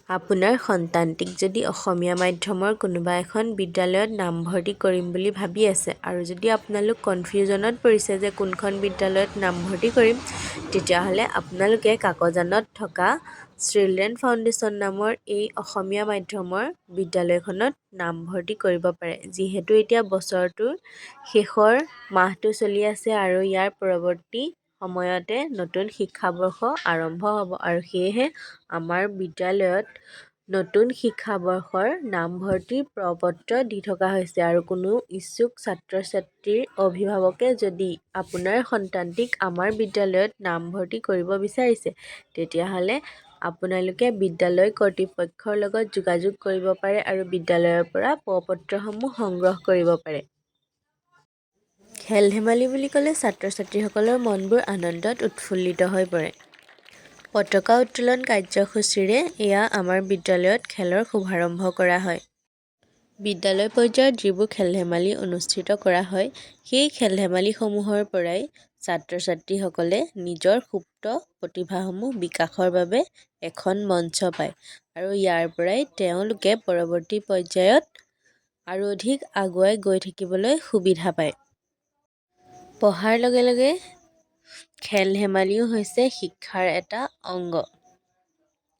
আপোনাৰ সন্তানটিক যদি অসমীয়া মাধ্যমৰ কোনোবা এখন বিদ্যালয়ত নামভৰ্তি কৰিম বুলি ভাবি আছে আৰু যদি আপোনালোক কনফিউজনত পৰিছে যে কোনখন বিদ্যালয়ত নামভৰ্তি কৰিম, তেতিয়াহ'লে আপোনালোকে কাকজানত থকা চিলড্ৰেন ফাউণ্ডেশ্যন নামৰ এই অসমীয়া মাধ্যমৰ বিদ্যালয়খনত নামভৰ্তি কৰিব পাৰে। যিহেতু এতিয়া বছৰটোৰ শেষৰ মাহটো চলি আছে আৰু ইয়াৰ পৰৱৰ্তী সময়তে নতুন শিক্ষাবৰ্ষ আৰম্ভ হ'ব আৰু সেয়েহে আমাৰ বিদ্যালয়ত নতুন শিক্ষাবৰ্ষৰ নামভৰ্তিৰ প্ৰপত্ৰ দি থকা হৈছে আৰু কোনো ইচ্ছুক ছাত্ৰ-ছাত্ৰীৰ অভিভাৱকে যদি আপোনাৰ সন্তানটিক আমাৰ বিদ্যালয়ত নামভৰ্তি কৰিব বিচাৰিছে, তেতিয়াহ'লে আপোনালোকে বিদ্যালয় কৰ্তৃপক্ষৰ লগত যোগাযোগ কৰিব পাৰে আৰু বিদ্যালয়ৰ পৰা প্ৰপত্ৰসমূহ সংগ্ৰহ কৰিব পাৰে। খেল-ধেমালি বুলি ক'লে ছাত্ৰ-ছাত্ৰীসকলৰ মনবোৰ আনন্দত উৎফুল্লিত হৈ পৰে। পতাকা উত্তোলন কাৰ্যসূচীৰে এয়া আমাৰ বিদ্যালয়ত খেলৰ শুভাৰম্ভ কৰা হয়। বিদ্যালয় পৰ্যায়ত যিবোৰ খেল-ধেমালি অনুষ্ঠিত কৰা হয়, সেই খেল-ধেমালিসমূহৰ পৰাই ছাত্ৰ-ছাত্ৰীসকলে নিজৰ সুপ্ত প্ৰতিভাসমূহ বিকাশৰ বাবে এখন মঞ্চ পায় আৰু ইয়াৰ পৰাই তেওঁলোকে পৰৱৰ্তী পৰ্যায়ত আৰু অধিক আগুৱাই গৈ থাকিবলৈ সুবিধা পায়। পঢ়াৰ লগে লগে খেল-ধেমালিও হৈছে শিক্ষাৰ এটা অংগ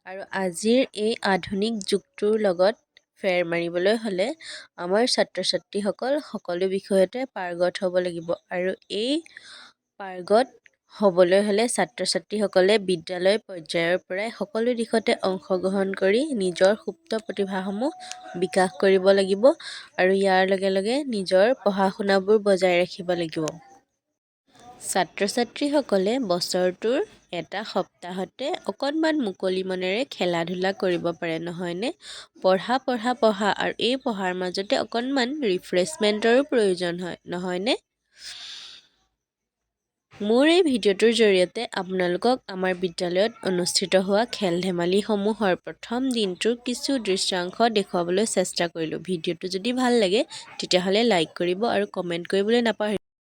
আৰু আজিৰ এই আধুনিক যুগটোৰ লগত ফেৰ মাৰিবলৈ হ'লে আমাৰ ছাত্ৰ-ছাত্ৰীসকল সকলো বিষয়তে পাৰ্গত হ'ব লাগিব আৰু এই পাৰ্গত হ'বলৈ হ'লে ছাত্ৰ-ছাত্ৰীসকলে বিদ্যালয় পৰ্যায়ৰ পৰাই সকলো দিশতে অংশগ্ৰহণ কৰি নিজৰ সুপ্ত প্ৰতিভাসমূহ বিকাশ কৰিব লাগিব আৰু ইয়াৰ লগে লগে নিজৰ পঢ়া-শুনাবোৰ বজাই ৰাখিব লাগিব। ছাত্ৰ-ছাত্ৰীসকলে বছৰটোৰ এটা সপ্তাহতে অকণমান মুকলি মনেৰে খেলা-ধূলা কৰিব পাৰে, নহয়নে? পঢ়া পঢ়া পঢ়া আৰু এই পঢ়াৰ মাজতে অকণমান ৰিফ্ৰেছমেণ্টৰো প্ৰয়োজন হয়, নহয়নে? মোৰ এই ভিডিঅ'টোৰ জৰিয়তে আপোনালোকক আমাৰ বিদ্যালয়ত অনুষ্ঠিত হোৱা খেল-ধেমালিসমূহৰ প্ৰথম দিনটোৰ কিছু দৃশ্যাংশ দেখুৱাবলৈ চেষ্টা কৰিলোঁ। ভিডিঅ'টো যদি ভাল লাগে তেতিয়াহ'লে লাইক কৰিব আৰু কমেণ্ট কৰিবলৈ নাপাহৰিব।